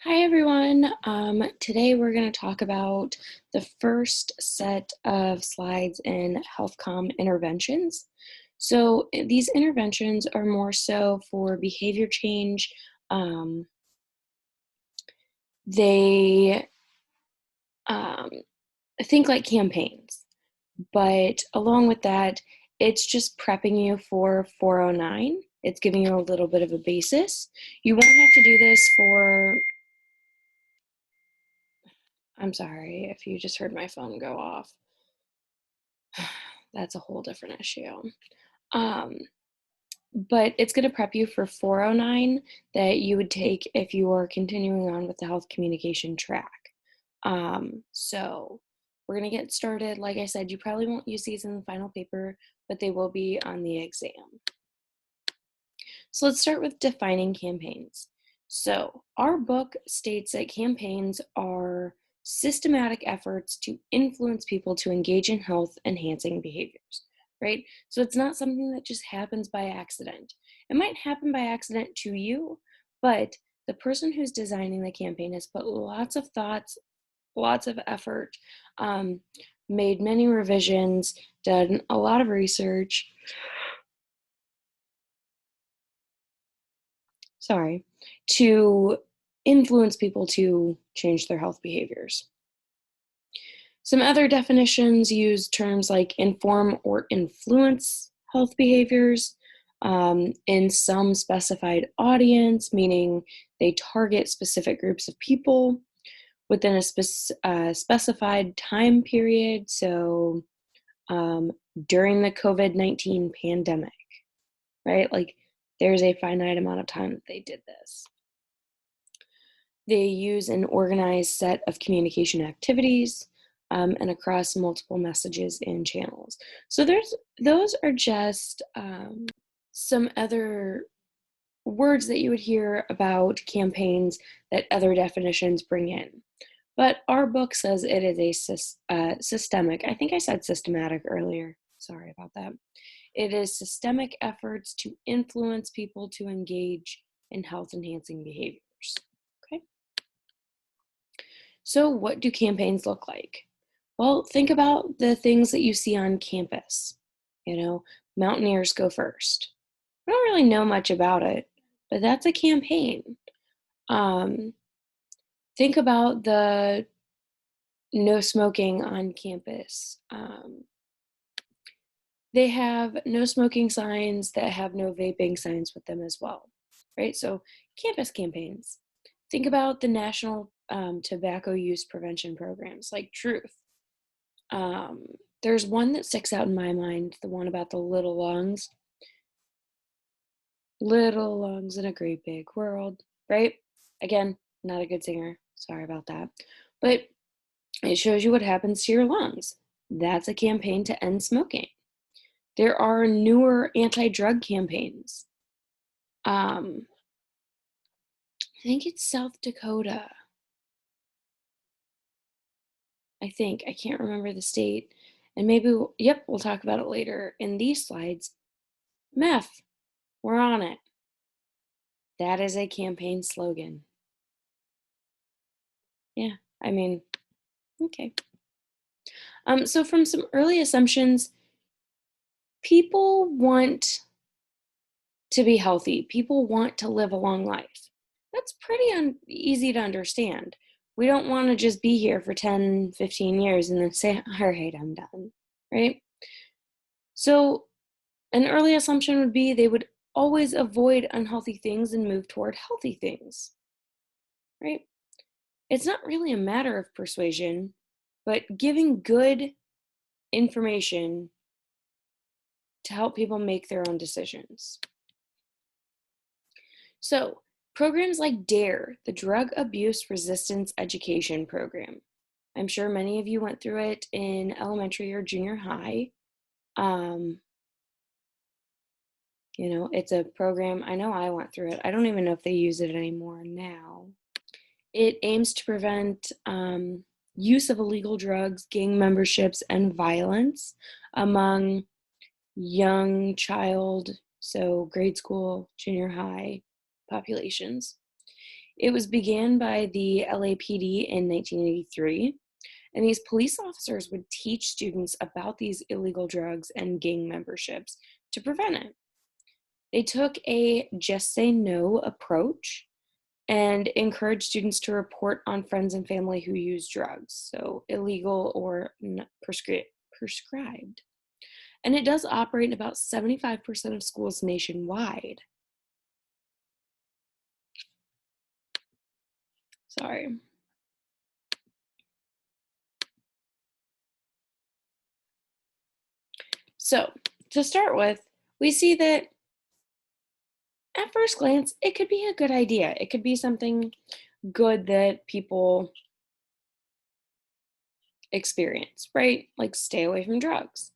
Hi everyone. Today we're going to talk about the first set of slides in HealthComm&Interventions. So these interventions are more so for behavior change. They think like campaigns, but along with that, it's just prepping you for 409. It's giving you a little bit of a basis. You won't have to do this for I'm sorry if you just heard my phone go off. That's a whole different issue. Um, but it's going to prep you for 409 that you would take if you are continuing on with the health communication track. So we're going to get started. Like I said, you probably won't use these in the final paper, but they will be on the exam. So let's start with defining campaigns. So our book states that campaigns are systematic efforts to influence people to engage in health enhancing behaviors, right? So it's not something that just happens by accident. It might happen by accident to you, but the person who's designing the campaign has put lots of thoughts, lots of effort, made many revisions, done a lot of research, to influence people to change their health behaviors. Some other definitions use terms like inform or influence health behaviors in some specified audience, meaning they target specific groups of people within a specified time period. So during the COVID-19 pandemic, right? Like there's a finite amount of time that they did this. They use an organized set of communication activities and across multiple messages and channels. So those are just some other words that you would hear about campaigns that other definitions bring in. But our book says it is a systemic. I think I said systematic earlier. Sorry about that. It is systemic efforts to influence people to engage in health enhancing behaviors. Okay. So what do campaigns look like? Well, think about the things that you see on campus. Mountaineers Go First. I don't really know much about it, but that's a campaign. Think about the no smoking on campus. They have no smoking signs that have no vaping signs with them as well, right? So campus campaigns. Think about the national tobacco use prevention programs like Truth. There's one that sticks out in my mind, the one about the little lungs. Little lungs in a great big world, right? Again, not a good singer. Sorry about that. But it shows you what happens to your lungs. That's a campaign to end smoking. There are newer anti-drug campaigns. I think it's South Dakota. I can't remember the state. And maybe, we'll talk about it later in these slides. Meth, we're on it. That is a campaign slogan. Yeah, I mean, okay. So from some early assumptions, people want to be healthy. People want to live a long life. That's pretty easy to understand. We don't want to just be here for 10, 15 years and then say, all right, I'm done, right? So an early assumption would be they would always avoid unhealthy things and move toward healthy things, right? It's not really a matter of persuasion, but giving good information to help people make their own decisions. So, programs like DARE, the Drug Abuse Resistance Education Program. I'm sure many of you went through it in elementary or junior high. It's a program, I know I went through it. I don't even know if they use it anymore now. It aims to prevent use of illegal drugs, gang memberships, and violence among young child, so grade school, junior high populations. It was began by the LAPD in 1983, and these police officers would teach students about these illegal drugs and gang memberships to prevent it. They took a just say no approach and encouraged students to report on friends and family who use drugs, so illegal or prescribed. And it does operate in about 75% of schools nationwide. Sorry. So, to start with, we see that at first glance, it could be a good idea. It could be something good that people experience, right? Like stay away from drugs.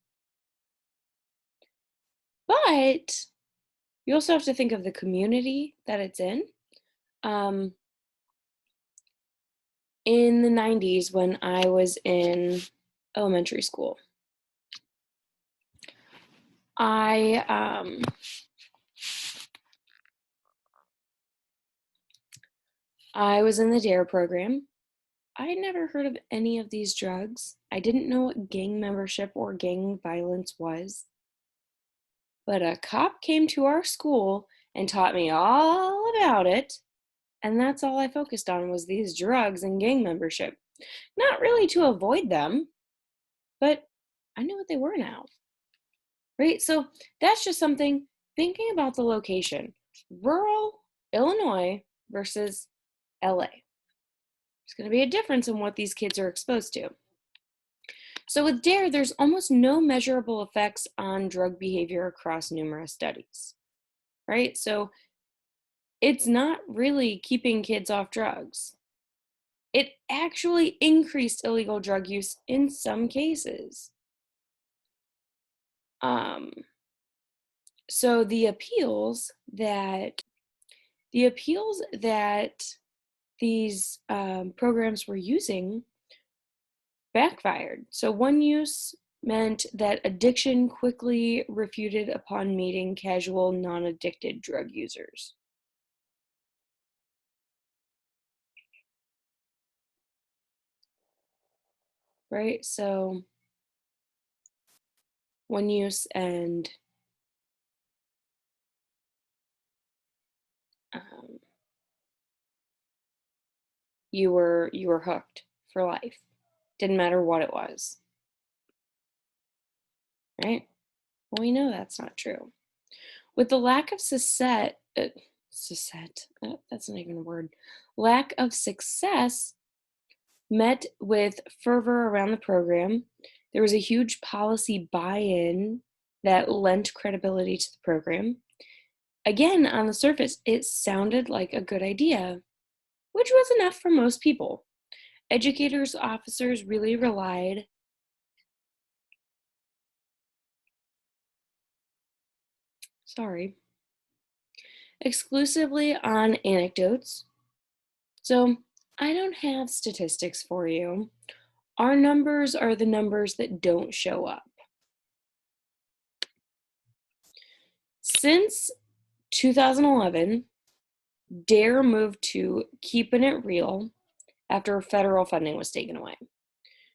But you also have to think of the community that it's in. Um, in the 90s, when I was in elementary school, I was in the DARE program. I had never heard of any of these drugs. I didn't know what gang membership or gang violence was. But a cop came to our school and taught me all about it. And that's all I focused on was these drugs and gang membership. Not really to avoid them, but I know what they were now. Right? So that's just something thinking about the location. Rural Illinois versus LA. There's going to be a difference in what these kids are exposed to. So with DARE, there's almost no measurable effects on drug behavior across numerous studies, right? So it's not really keeping kids off drugs. It actually increased illegal drug use in some cases. So the appeals that these programs were using backfired. So one use meant that addiction quickly refuted upon meeting casual, non-addicted drug users. Right? So one use and um, you were hooked for life. Didn't matter what it was. Right? Well, we know that's not true. With the lack of that's not even a word. Lack of success met with fervor around the program. There was a huge policy buy-in that lent credibility to the program. Again, on the surface, it sounded like a good idea, which was enough for most people. Educators, officers really relied exclusively on anecdotes. So I don't have statistics for you. Our numbers are the numbers that don't show up. Since 2011, DARE moved to keeping it real after federal funding was taken away.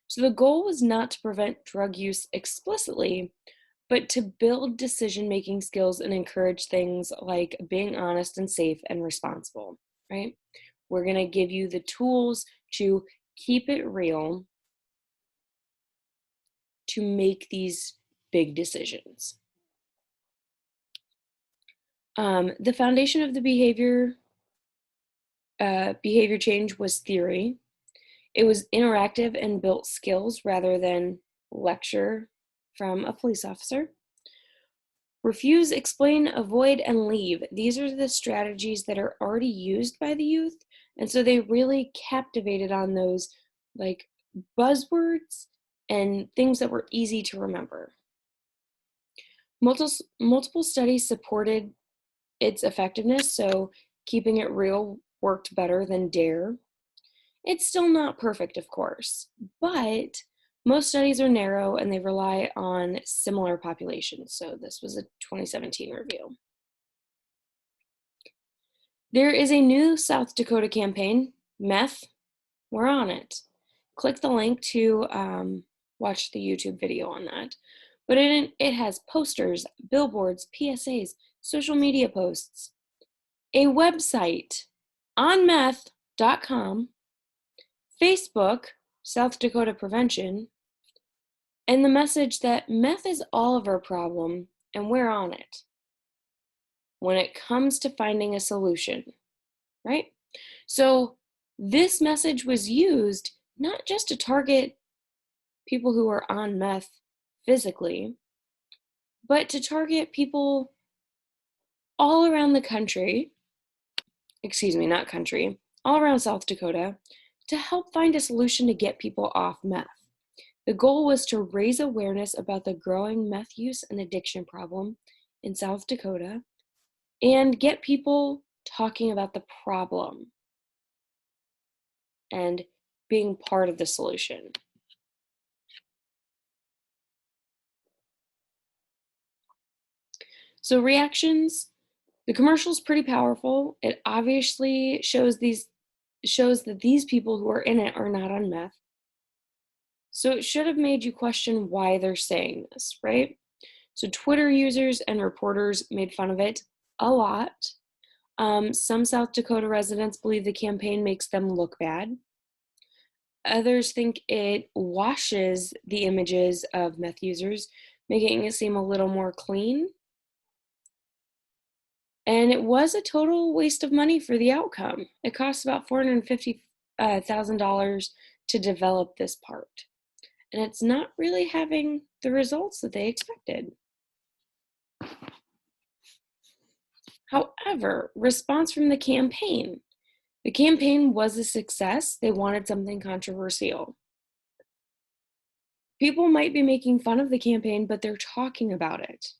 So the goal was not to prevent drug use explicitly, but to build decision-making skills and encourage things like being honest and safe and responsible, right? We're going to give you the tools to keep it real, to make these big decisions. The foundation of the behavior change was theory. It was interactive and built skills rather than lecture from a police officer. Refuse, explain, avoid, and leave. These are the strategies that are already used by the youth. And so they really captivated on those like buzzwords and things that were easy to remember. Multiple studies supported its effectiveness, so keeping it real worked better than DARE. It's still not perfect, of course, but most studies are narrow and they rely on similar populations. So this was a 2017 review. There is a new South Dakota campaign, Meth, we're on it. Click the link to watch the YouTube video on that. But it has posters, billboards, PSAs, social media posts, a website, onmeth.com, Facebook, South Dakota Prevention, and the message that meth is all of our problem and we're on it when it comes to finding a solution, right? So this message was used not just to target people who are on meth physically, but to target people all around the country, not country, all around South Dakota, to help find a solution to get people off meth. The goal was to raise awareness about the growing meth use and addiction problem in South Dakota and get people talking about the problem and being part of the solution. So reactions, the commercial is pretty powerful. It obviously shows that these people who are in it are not on meth. So it should have made you question why they're saying this, right? So Twitter users and reporters made fun of it a lot. Some South Dakota residents believe the campaign makes them look bad. Others think it washes the images of meth users, making it seem a little more clean. And it was a total waste of money for the outcome. It cost about $450,000 to develop this part. And it's not really having the results that they expected. However, response from the campaign. The campaign was a success. They wanted something controversial. People might be making fun of the campaign, but they're talking about it.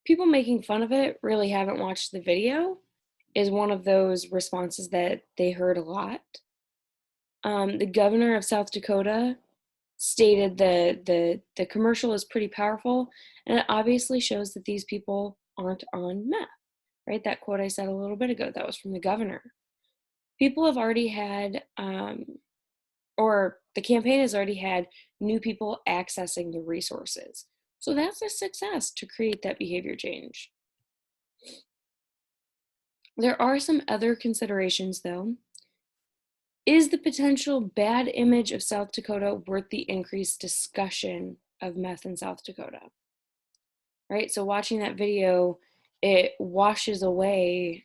People making fun of it really haven't watched the video is one of those responses that they heard a lot. The governor of South Dakota stated the commercial is pretty powerful, and it obviously shows that these people aren't on meth, right? That quote I said a little bit ago, that was from the governor. People have already had, or the campaign has already had new people accessing the resources. So that's a success to create that behavior change. There are some other considerations though. Is the potential bad image of South Dakota worth the increased discussion of meth in South Dakota? Right? So watching that video, it washes away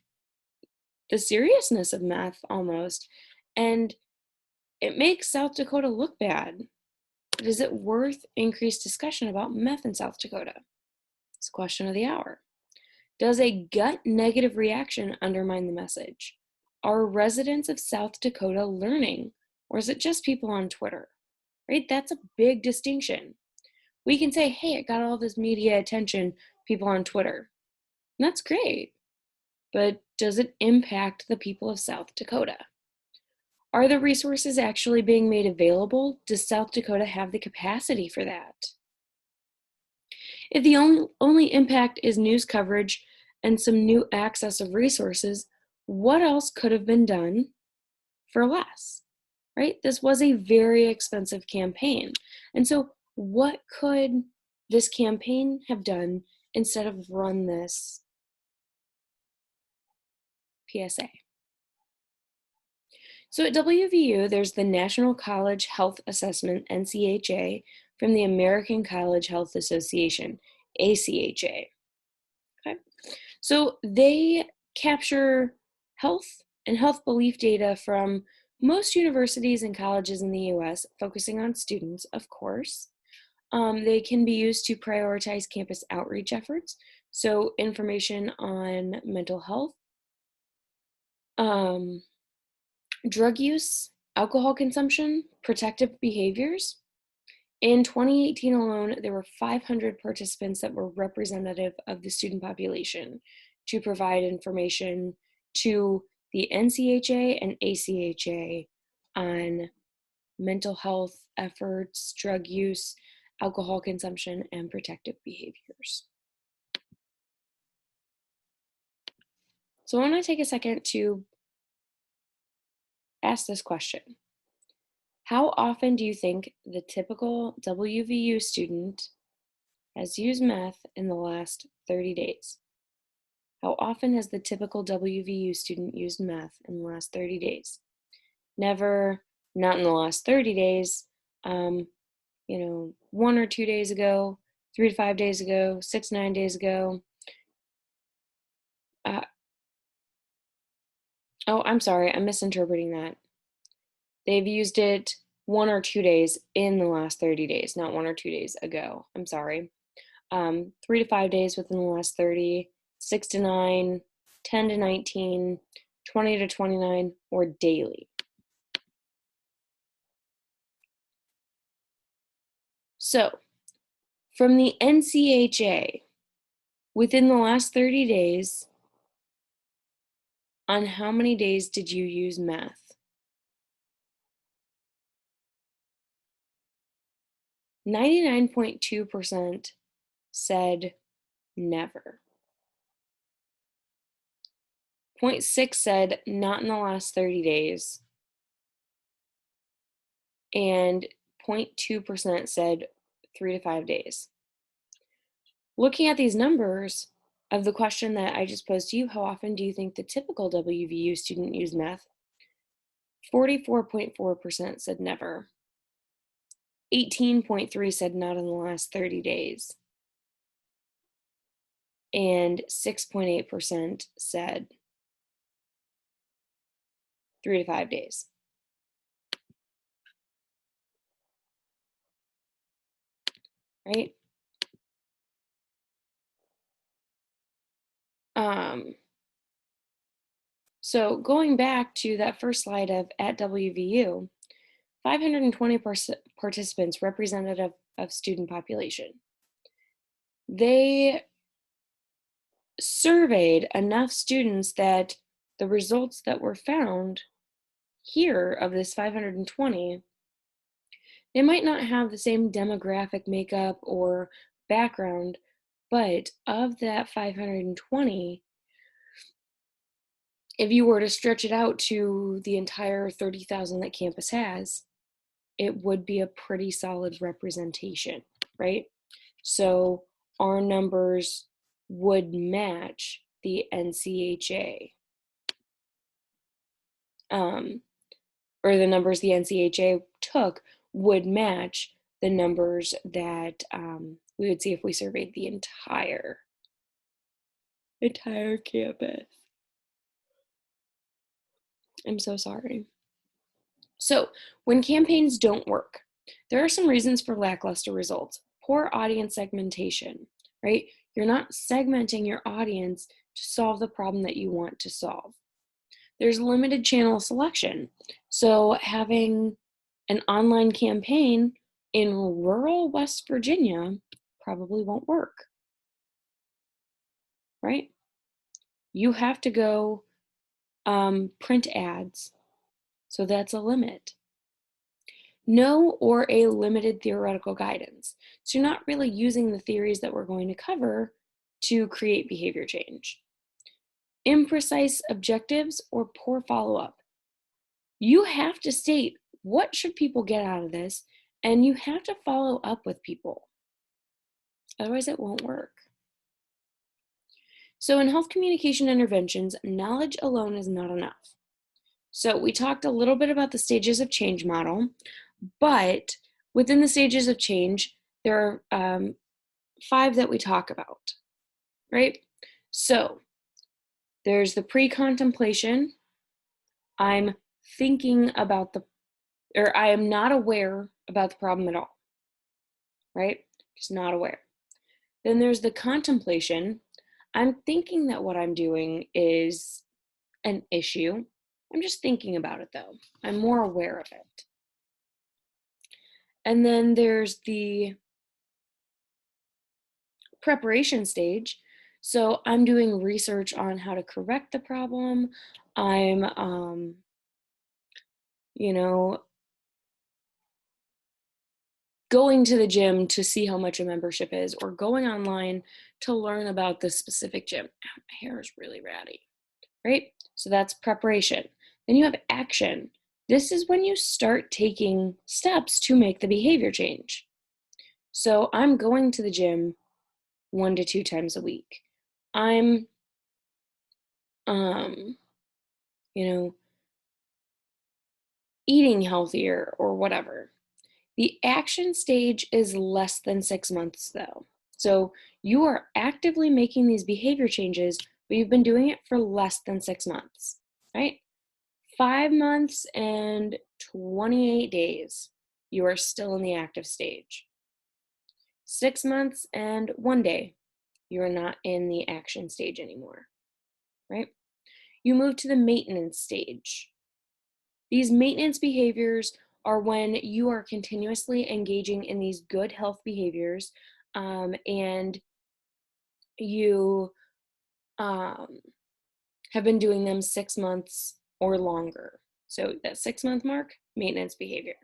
the seriousness of meth almost, and it makes South Dakota look bad. But is it worth increased discussion about meth in South Dakota? It's a question of the hour. Does a gut negative reaction undermine the message? Are residents of South Dakota learning, or is it just people on Twitter? Right? That's a big distinction. We can say, hey, it got all this media attention, people on Twitter. And that's great. But does it impact the people of South Dakota? Are the resources actually being made available? Does South Dakota have the capacity for that? If the only impact is news coverage and some new access of resources, what else could have been done for less, right? This was a very expensive campaign. And so what could this campaign have done instead of run this PSA? So at WVU, there's the National College Health Assessment, NCHA, from the American College Health Association, ACHA. Okay, so they capture health and health belief data from most universities and colleges in the US, focusing on students, of course. They can be used to prioritize campus outreach efforts, so information on mental health, drug use, alcohol consumption, protective behaviors. In 2018 alone, there were 500 participants that were representative of the student population to provide information to the NCHA and ACHA on mental health efforts, drug use, alcohol consumption, and protective behaviors. So I want to take a second to ask this question. How often do you think the typical WVU student has used meth in the last 30 days? How often has the typical WVU student used meth in the last 30 days? Never, not in the last 30 days, 1 or 2 days ago, 3 to 5 days ago, 6 to 9 days ago. I'm sorry, I'm misinterpreting that. They've used it 1 or 2 days in the last 30 days, not 1 or 2 days ago. I'm sorry. 3 to 5 days within the last 30, 6 to 9, 10 to 19, 20 to 29, or daily. So, from the NCHA, within the last 30 days, on how many days did you use meth? 99.2% said never. 0.6 said not in the last 30 days. And 0.2% said 3 to 5 days. Looking at these numbers of the question that I just posed to you, how often do you think the typical WVU student used meth? 44.4% said never. 18.3% said not in the last 30 days. And 6.8% said 3 to 5 days. Right? So going back to that first slide of at WVU, 520 participants representative of student population. They surveyed enough students that the results that were found here of this 520, they might not have the same demographic makeup or background, but of that 520, if you were to stretch it out to the entire 30,000 that campus has, it would be a pretty solid representation, right? So our numbers would match the NCHA, or the numbers the NCHA took would match the numbers that we would see if we surveyed the entire campus. I'm so sorry. So when campaigns don't work, there are some reasons for lackluster results. Poor audience segmentation, right? You're not segmenting your audience to solve the problem that you want to solve. There's limited channel selection. So having an online campaign in rural West Virginia probably won't work, right? You have to go print ads. So that's a limit. No or a limited theoretical guidance. So you're not really using the theories that we're going to cover to create behavior change. Imprecise objectives or poor follow-up. You have to state what should people get out of this, and you have to follow up with people. Otherwise, it won't work. So in health communication interventions, knowledge alone is not enough. So we talked a little bit about the stages of change model, but within the stages of change, there are 5 that we talk about, right? So there's the pre-contemplation. I'm thinking about I am not aware about the problem at all, right? Just not aware. Then there's the contemplation. I'm thinking that what I'm doing is an issue. I'm just thinking about it though. I'm more aware of it. And then there's the preparation stage. So I'm doing research on how to correct the problem. I'm, going to the gym to see how much a membership is, or going online to learn about this specific gym. Ow, my hair is really ratty, right? So that's preparation. Then you have action. This is when you start taking steps to make the behavior change. So I'm going to the gym 1 to 2 times a week. I'm, you know, eating healthier or whatever. The action stage is less than 6 months though. So you are actively making these behavior changes, but you've been doing it for less than 6 months, right? 5 months and 28 days, you are still in the active stage. 6 months and 1 day, you are not in the action stage anymore, right? You move to the maintenance stage. These maintenance behaviors are when you are continuously engaging in these good health behaviors, and you have been doing them 6 months or longer. So that 6-month mark, maintenance behavior,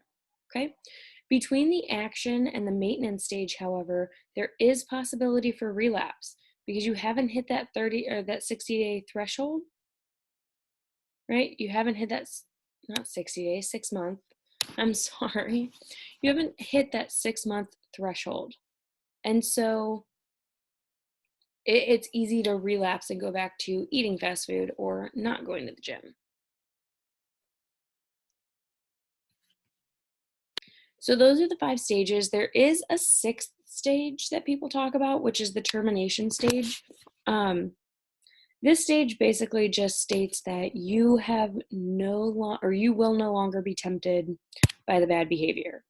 okay? Between the action and the maintenance stage, however, there is possibility for relapse because you haven't hit that 30 or that 60-day threshold, right? You haven't hit that, not 60 days, 6 months. I'm sorry. You haven't hit that 6-month threshold. And so it's easy to relapse and go back to eating fast food or not going to the gym. So those are the 5 stages. There is a 6th stage that people talk about, which is the termination stage. This stage basically just states that you have you will no longer be tempted by the bad behavior.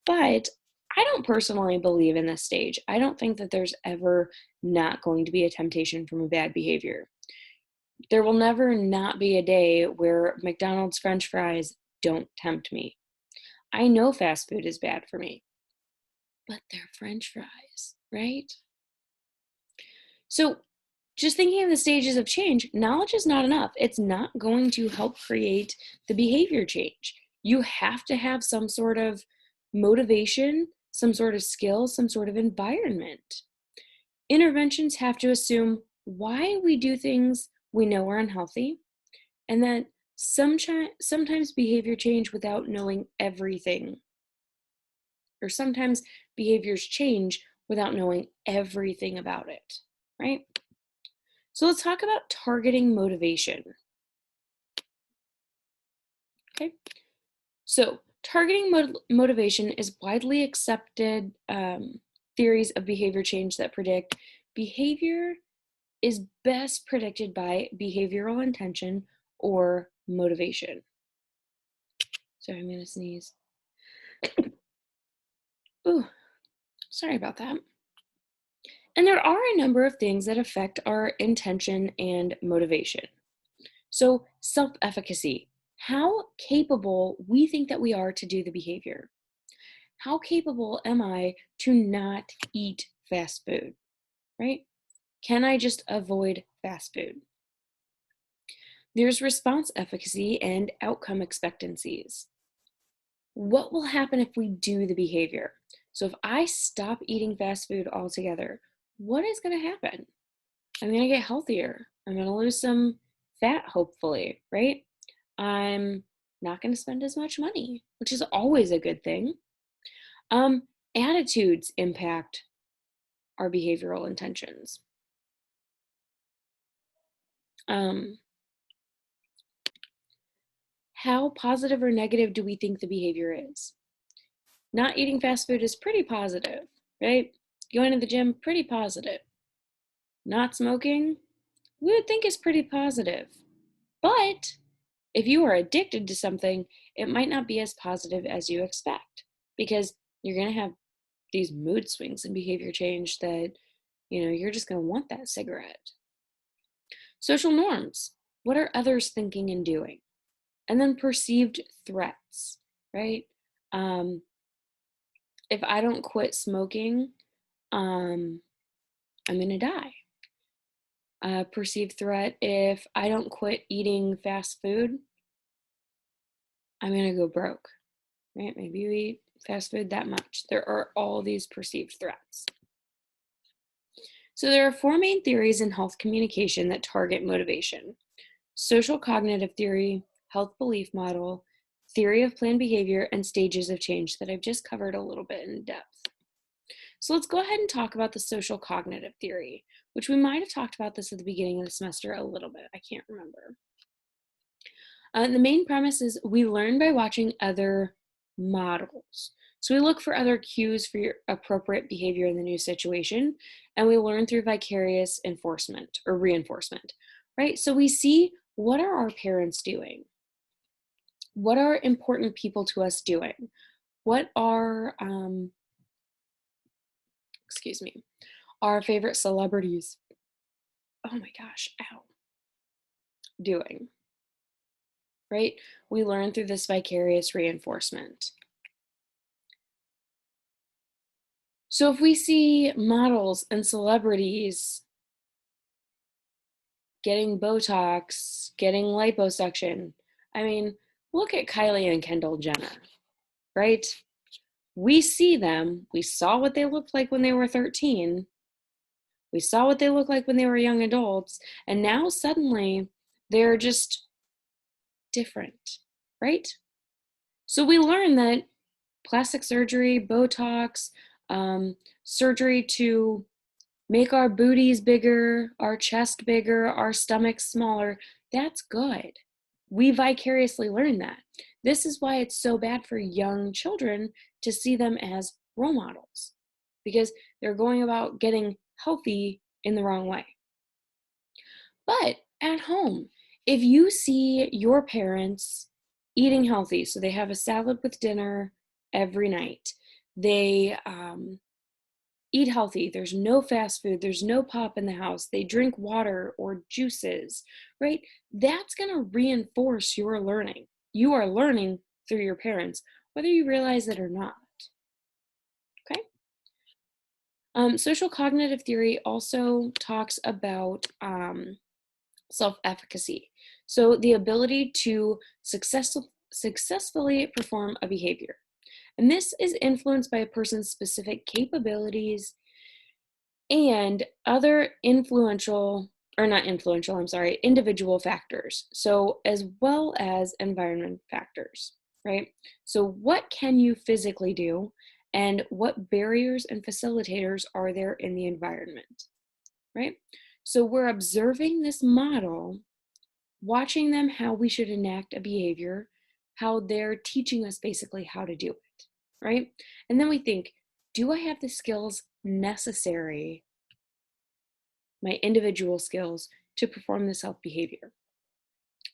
But I don't personally believe in this stage. I don't think that there's ever not going to be a temptation from a bad behavior. There will never not be a day where McDonald's French fries don't tempt me. I know fast food is bad for me, but they're French fries, right? So just thinking of the stages of change, knowledge is not enough. It's not going to help create the behavior change. You have to have some sort of motivation, some sort of skill, some sort of environment. Interventions have to assume why we do things we know are unhealthy, and that sometimes behavior change without knowing everything, or sometimes behaviors change without knowing everything about it, right? So let's talk about targeting motivation. Okay, so targeting motivation is widely accepted theories of behavior change that predict behavior is best predicted by behavioral intention or motivation. Sorry, I'm gonna sneeze. Ooh, sorry about that. And there are a number of things that affect our intention and motivation. So self-efficacy, how capable we think that we are to do the behavior. How capable am I to not eat fast food, right? Can I just avoid fast food? There's response efficacy and outcome expectancies. What will happen if we do the behavior? So if I stop eating fast food altogether, what is going to happen? I'm going to get healthier. I'm going to lose some fat, hopefully, right? I'm not going to spend as much money, which is always a good thing. Attitudes impact our behavioral intentions. How positive or negative do we think the behavior is? Not eating fast food is pretty positive, right? Going to the gym, pretty positive. Not smoking, we would think is pretty positive. But if you are addicted to something, it might not be as positive as you expect because you're going to have these mood swings and behavior change that, you're just going to want that cigarette. Social norms. What are others thinking and doing? And then perceived threats, right? If I don't quit smoking, I'm going to die. Perceived threat, if I don't quit eating fast food, I'm going to go broke, right? Maybe you eat fast food that much. There are all these perceived threats. So there are four main theories in health communication that target motivation: social cognitive theory, health belief model, theory of planned behavior, and stages of change that I've just covered a little bit in depth. So let's go ahead and talk about the social cognitive theory, which we might have talked about this at the beginning of the semester a little bit. I can't remember. The main premise is we learn by watching other models. So we look for other cues for your appropriate behavior in the new situation, and we learn through vicarious enforcement or reinforcement, right? So we see, what are our parents doing? What are important people to us doing? What are, our favorite celebrities, oh my gosh, ow, doing, right? We learn through this vicarious reinforcement. So if we see models and celebrities getting Botox, getting liposuction, I mean, look at Kylie and Kendall Jenner, right? We see them, we saw what they looked like when they were 13, we saw what they looked like when they were young adults, and now suddenly they're just different, right? So we learn that plastic surgery, Botox, surgery to make our booties bigger, our chest bigger, our stomachs smaller, that's good. We vicariously learn that. This is why it's so bad for young children to see them as role models, because they're going about getting healthy in the wrong way. But at home, if you see your parents eating healthy, so they have a salad with dinner every night, they eat healthy, there's no fast food, there's no pop in the house, they drink water or juices, right? That's going to reinforce your learning. You are learning through your parents, whether you realize it or not. Okay? Social cognitive theory also talks about self-efficacy. So the ability to successfully perform a behavior. And this is influenced by a person's specific capabilities and other individual factors. So as well as environment factors, right? So what can you physically do, and what barriers and facilitators are there in the environment, right? So we're observing this model, watching them how we should enact a behavior, how they're teaching us basically how to do it, right? And then we think, do I have the skills necessary, my individual skills, to perform this health behavior?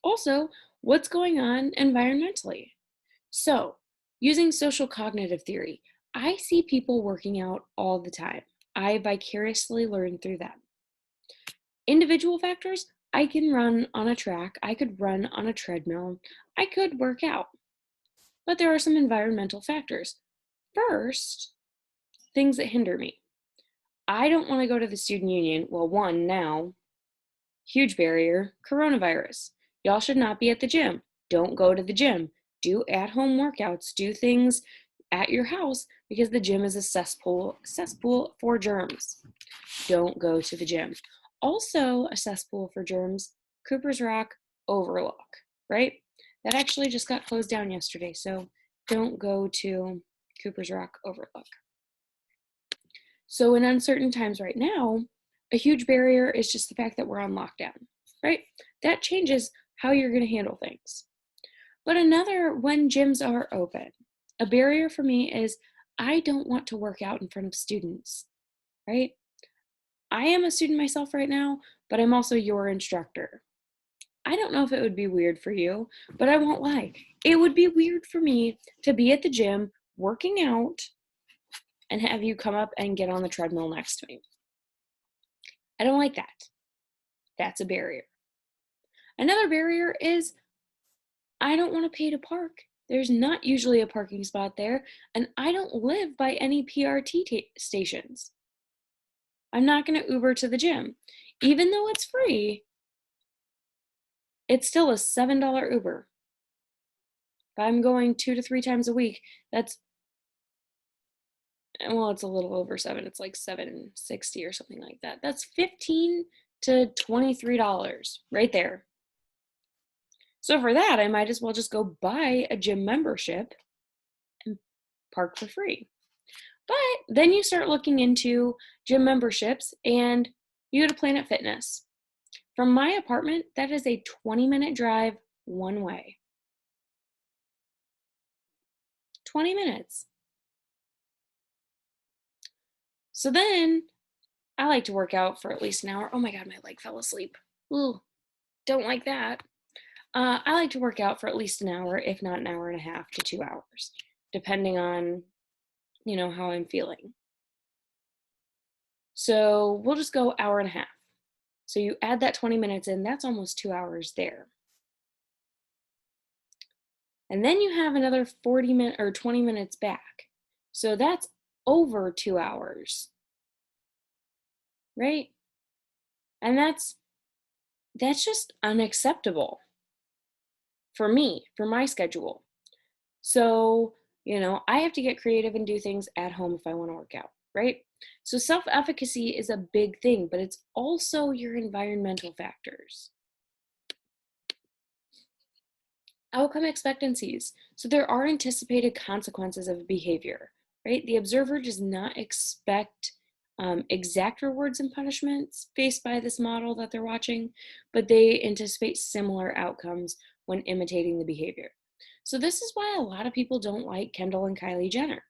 Also, what's going on environmentally? So, using social cognitive theory, I see people working out all the time. I vicariously learn through them. Individual factors, I can run on a track, I could run on a treadmill, I could work out. But there are some environmental factors. First, things that hinder me. I don't want to go to the student union. Well, one, now, huge barrier, coronavirus. Y'all should not be at the gym. Don't go to the gym. Do at-home workouts. Do things at your house, because the gym is a cesspool for germs. Don't go to the gym. Also a cesspool for germs, Cooper's Rock Overlook, right? That actually just got closed down yesterday, so don't go to Cooper's Rock Overlook. So in uncertain times right now, a huge barrier is just the fact that we're on lockdown, right? That changes how you're going to handle things. But another, when gyms are open, a barrier for me is I don't want to work out in front of students, right? I am a student myself right now, but I'm also your instructor. I don't know if it would be weird for you, but I won't lie. It would be weird for me to be at the gym working out and have you come up and get on the treadmill next to me. I don't like that. That's a barrier. Another barrier is I don't want to pay to park. There's not usually a parking spot there, and I don't live by any PRT stations. I'm not going to Uber to the gym. Even though it's free, it's still a $7 Uber. If I'm going 2 to 3 times a week, that's well, it's a little over 7. It's like 760 or something like that. That's $15 to $23 right there. So for that, I might as well just go buy a gym membership and park for free. But then you start looking into gym memberships and you go to Planet Fitness. From my apartment, that is a 20-minute drive one way. 20 minutes. So then I like to work out for at least an hour. Oh my God, my leg fell asleep. Ooh, don't like that. I like to work out for at least an hour, if not an hour and a half to 2 hours, depending on, how I'm feeling. So we'll just go hour and a half. So you add that 20 minutes in, that's almost 2 hours there. And then you have another 40 minutes or 20 minutes back. So that's over 2 hours, right? And that's just unacceptable for me, for my schedule. So, I have to get creative and do things at home if I want to work out, right? So self-efficacy is a big thing, but it's also your environmental factors. Outcome expectancies. So there are anticipated consequences of behavior, right? The observer does not expect exact rewards and punishments faced by this model that they're watching, but they anticipate similar outcomes when imitating the behavior. So this is why a lot of people don't like Kendall and Kylie Jenner,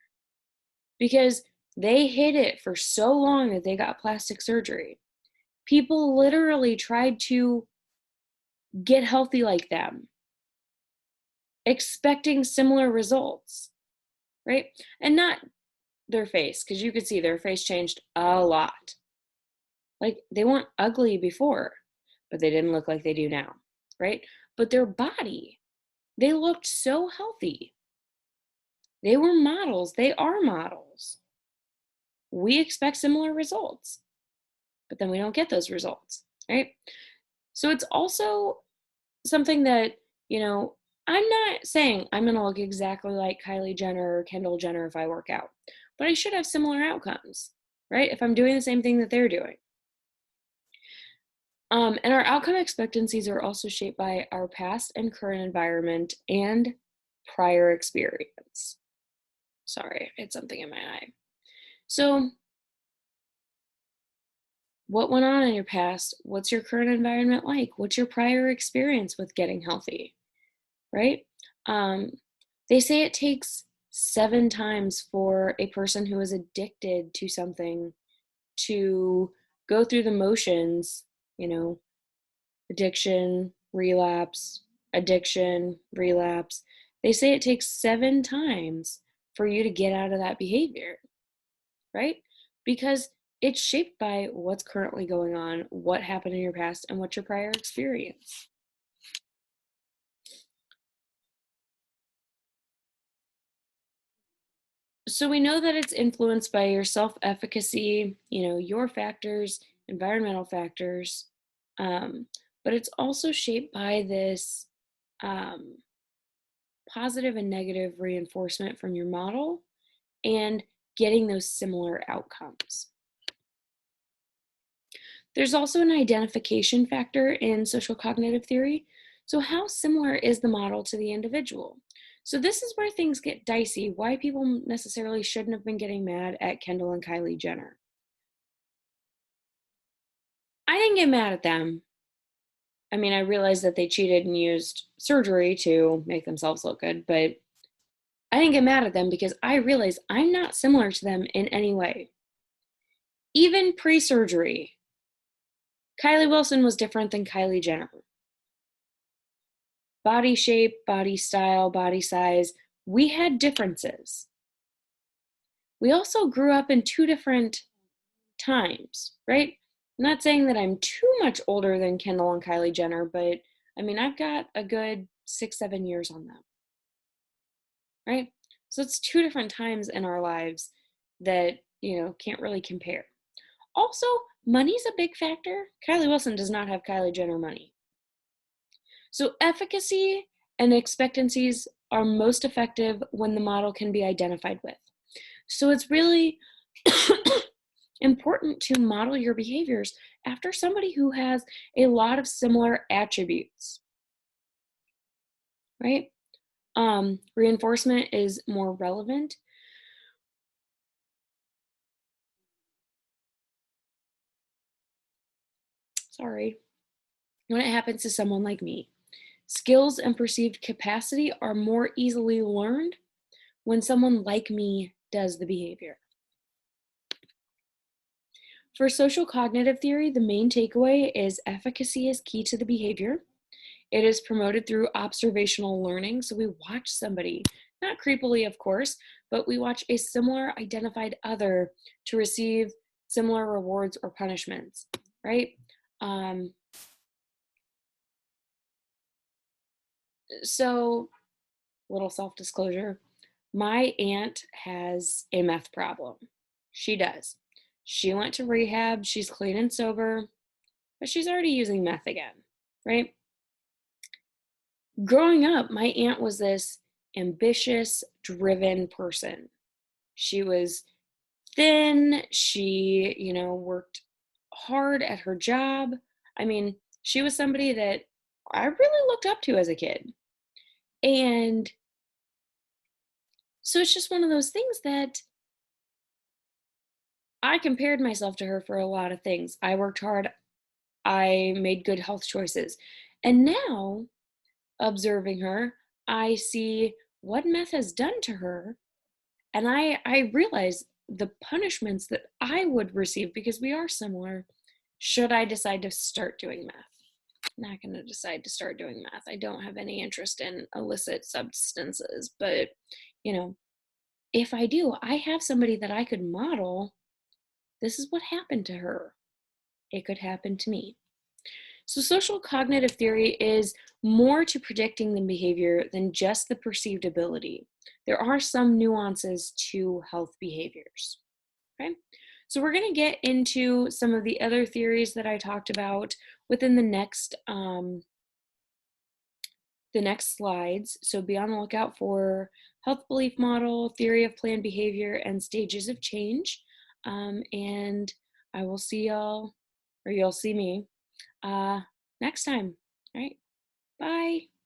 because they hid it for so long that they got plastic surgery. People literally tried to get healthy like them, expecting similar results, right? And not their face, because you could see their face changed a lot. Like, they weren't ugly before, but they didn't look like they do now, right? But their body, they looked so healthy. They were models. They are models. We expect similar results, but then we don't get those results, right? So it's also something that, I'm not saying I'm going to look exactly like Kylie Jenner or Kendall Jenner if I work out, but I should have similar outcomes, right? If I'm doing the same thing that they're doing. And our outcome expectancies are also shaped by our past and current environment and prior experience. Sorry, I had something in my eye. So, what went on in your past? What's your current environment like? What's your prior experience with getting healthy, right? Um, they say it takes 7 times for a person who is addicted to something to go through the motions, addiction, relapse, addiction, relapse. They say it takes 7 times for you to get out of that behavior, right? Because it's shaped by what's currently going on, what happened in your past, and what's your prior experience. So we know that it's influenced by your self-efficacy, your factors, environmental factors, but it's also shaped by this um, positive and negative reinforcement from your model and getting those similar outcomes. There's also an identification factor in social cognitive theory. So how similar is the model to the individual? So this is where things get dicey, why people necessarily shouldn't have been getting mad at Kendall and Kylie Jenner. I didn't get mad at them. I mean, I realized that they cheated and used surgery to make themselves look good, but I didn't get mad at them because I realized I'm not similar to them in any way. Even pre-surgery, Kylie Wilson was different than Kylie Jenner. Body shape, body style, body size, we had differences. We also grew up in 2 different times, right? I'm not saying that I'm too much older than Kendall and Kylie Jenner, but I mean, I've got a good 6, 7 years on them, right? So it's 2 different times in our lives that, can't really compare. Also, money's a big factor. Kylie Wilson does not have Kylie Jenner money. So efficacy and expectancies are most effective when the model can be identified with. So it's really important to model your behaviors after somebody who has a lot of similar attributes, right? Reinforcement is more relevant. Sorry. When it happens to someone like me, skills and perceived capacity are more easily learned when someone like me does the behavior. For social cognitive theory, the main takeaway is efficacy is key to the behavior. It is promoted through observational learning. So we watch somebody, not creepily, of course, but we watch a similar identified other to receive similar rewards or punishments, right? Um, so, little self disclosure, my aunt has a meth problem. She does. She went to rehab, she's clean and sober, but she's already using meth again, right? Growing up, my aunt was this ambitious, driven person. She was thin, she, worked hard at her job. I mean, she was somebody that I really looked up to as a kid. And so it's just one of those things that I compared myself to her for a lot of things. I worked hard, I made good health choices. And now, observing her, I see what meth has done to her. And I realize the punishments that I would receive because we are similar should I decide to start doing meth. Not going to decide to start doing meth. I don't have any interest in illicit substances, but you know, if I do, I have somebody that I could model. This is what happened to her. It could happen to me. So, social cognitive theory is more to predicting the behavior than just the perceived ability. There are some nuances to health behaviors. Okay, so we're going to get into some of the other theories that I talked about within the next slides. So be on the lookout for health belief model, theory of planned behavior, and stages of change. And I will see y'all, or you'll see me next time. All right, bye.